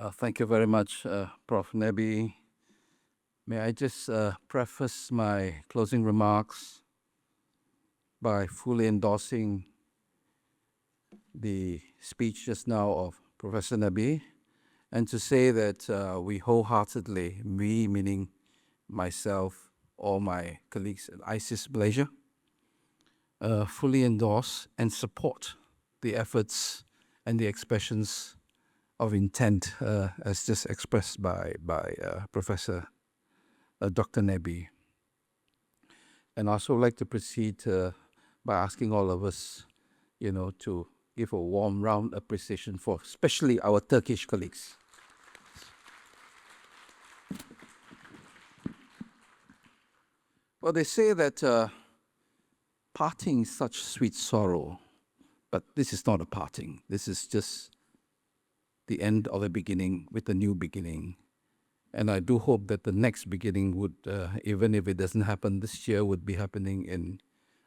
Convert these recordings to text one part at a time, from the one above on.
Thank you very much, Prof. Nebi. May I just preface my closing remarks by fully endorsing the speech just now of Professor Nebi, and to say that we wholeheartedly, me meaning myself, all my colleagues at ISIS Malaysia, fully endorse and support the efforts and the expressions of intent as just expressed by Professor Dr. Nebi. And I also like to proceed by asking all of us, to give a warm round appreciation for especially our Turkish colleagues. Well, they say that parting is such sweet sorrow, but this is not a parting. This is just the end of a beginning with a new beginning. And I do hope that the next beginning would, even if it doesn't happen this year, would be happening in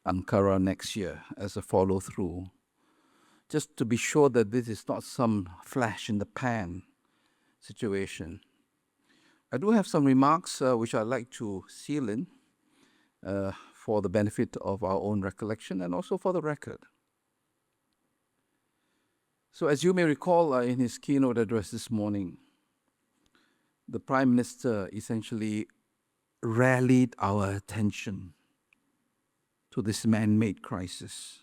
Ankara next year as a follow-through. Just to be sure that this is not some flash in the pan situation. I do have some remarks which I'd like to seal in for the benefit of our own recollection and also for the record. So as you may recall in his keynote address this morning, the Prime Minister essentially rallied our attention to this man-made crisis,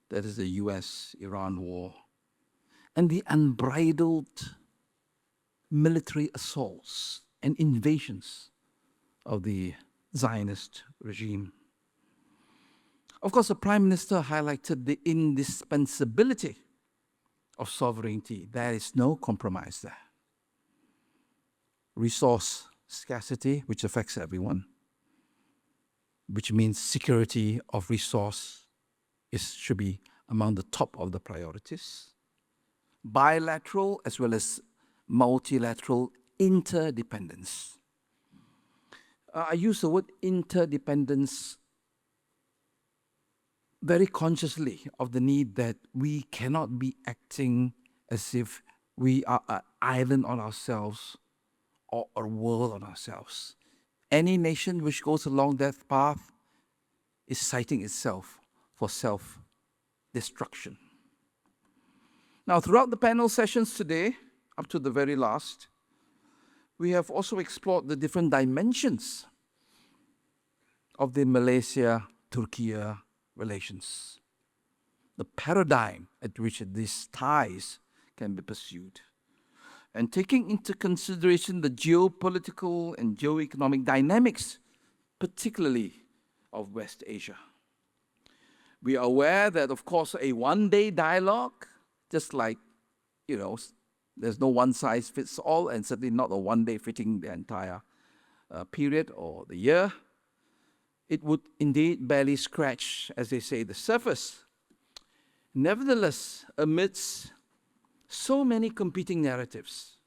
that is the US-Iran war, and the unbridled military assaults and invasions of the Zionist regime. Of course, the Prime Minister highlighted the indispensability of sovereignty. There is no compromise there. Resource scarcity, which affects everyone, which means security of resource should be among the top of the priorities. Bilateral as well as multilateral interdependence. I use the word interdependence very consciously of the need that we cannot be acting as if we are an island on ourselves or a world on ourselves. Any nation which goes along that path is citing itself for self-destruction. Now, throughout the panel sessions today, up to the very last, we have also explored the different dimensions of the Malaysia-Turkey relations, the paradigm at which these ties can be pursued, and taking into consideration the geopolitical and geoeconomic dynamics, particularly of West Asia. We are aware that, of course, a one-day dialogue, just like, there's no one-size-fits-all, and certainly not a one-day fitting the entire period or the year, it would indeed barely scratch, as they say, the surface. Nevertheless, amidst so many competing narratives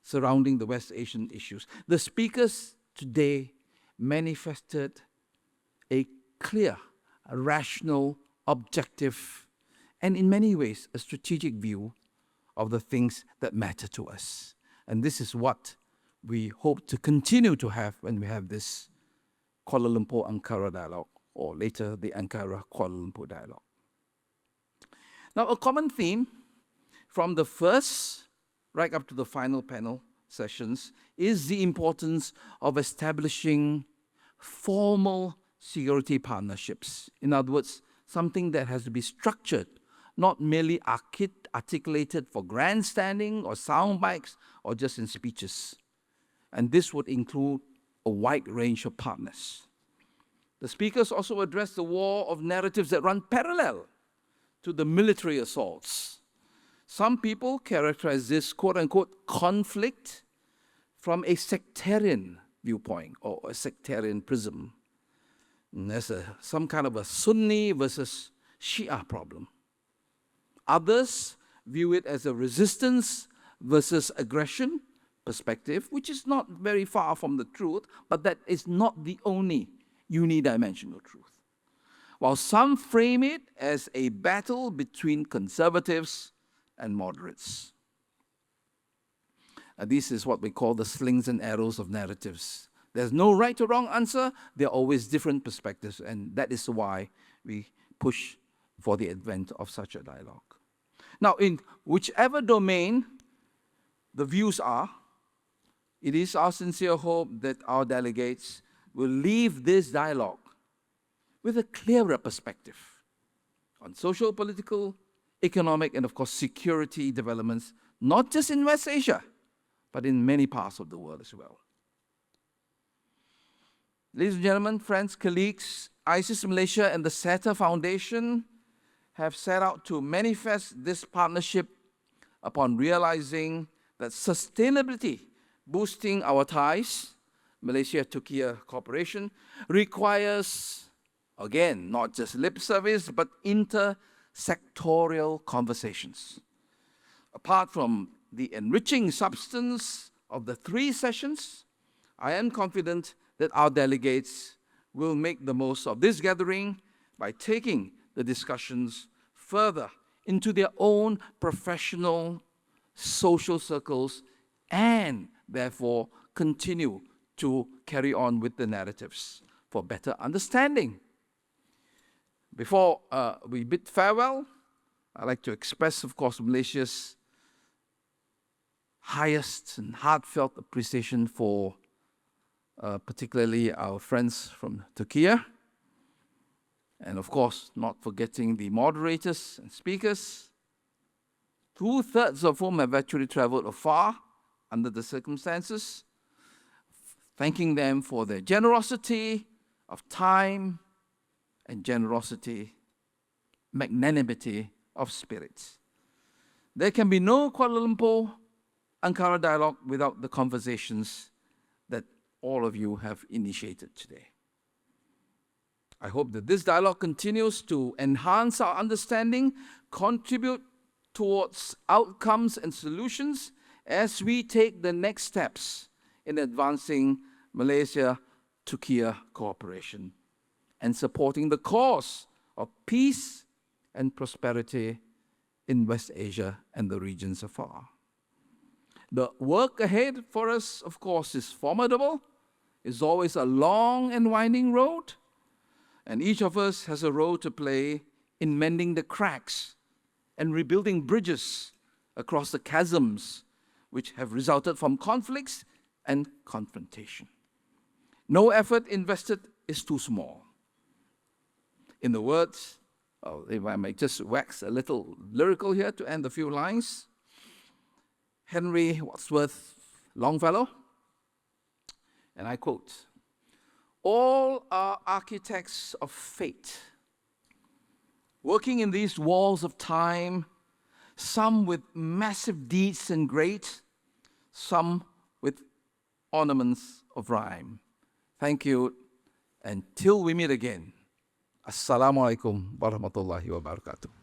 surrounding the West Asian issues, the speakers today manifested a clear, rational, objective, and in many ways, a strategic view of the things that matter to us. And this is what we hope to continue to have when we have this Kuala Lumpur-Ankara dialogue, or later the Ankara-Kuala Lumpur dialogue. Now, a common theme from the first right up to the final panel sessions is the importance of establishing formal security partnerships. In other words, something that has to be structured, not merely articulated for grandstanding or sound bites or just in speeches. And this would include a wide range of partners. The speakers also addressed the war of narratives that run parallel to the military assaults. Some people characterize this quote-unquote conflict from a sectarian viewpoint or a sectarian prism. And there's some kind of a Sunni versus Shia problem. Others view it as a resistance versus aggression perspective, which is not very far from the truth, but that is not the only unidimensional truth. While some frame it as a battle between conservatives and moderates. This is what we call the slings and arrows of narratives. There's no right or wrong answer. There are always different perspectives, and that is why we push for the advent of such a dialogue. Now, in whichever domain the views are, it is our sincere hope that our delegates will leave this dialogue with a clearer perspective on social, political, economic, and of course security developments, not just in West Asia, but in many parts of the world as well. Ladies and gentlemen, friends, colleagues, ISIS Malaysia and the SETA Foundation have set out to manifest this partnership upon realizing that sustainability, boosting our ties, Malaysia-Turkey cooperation, requires, again, not just lip service, but inter-sectorial conversations. Apart from the enriching substance of the 3 sessions, I am confident that our delegates will make the most of this gathering by taking the discussions further into their own professional, social circles, and therefore continue to carry on with the narratives for better understanding. Before we bid farewell, I'd like to express, of course, Malaysia's highest and heartfelt appreciation for particularly our friends from Turkey, and of course, not forgetting the moderators and speakers, 2/3 of whom have actually traveled afar under the circumstances, thanking them for their generosity of time and generosity, magnanimity of spirit. There can be no Kuala Lumpur-Ankara dialogue without the conversations that all of you have initiated today. I hope that this dialogue continues to enhance our understanding, contribute towards outcomes and solutions as we take the next steps in advancing Malaysia-Turkey cooperation and supporting the cause of peace and prosperity in West Asia and the regions afar. The work ahead for us, of course, is formidable. It's always a long and winding road, and each of us has a role to play in mending the cracks and rebuilding bridges across the chasms which have resulted from conflicts and confrontation. No effort invested is too small. In the words, if I may just wax a little lyrical here to end a few lines, Henry Wadsworth Longfellow, and I quote, "All are architects of fate, working in these walls of time, some with massive deeds and great, some with ornaments of rhyme." Thank you, and till we meet again. Assalamu alaikum warahmatullahi wabarakatuh.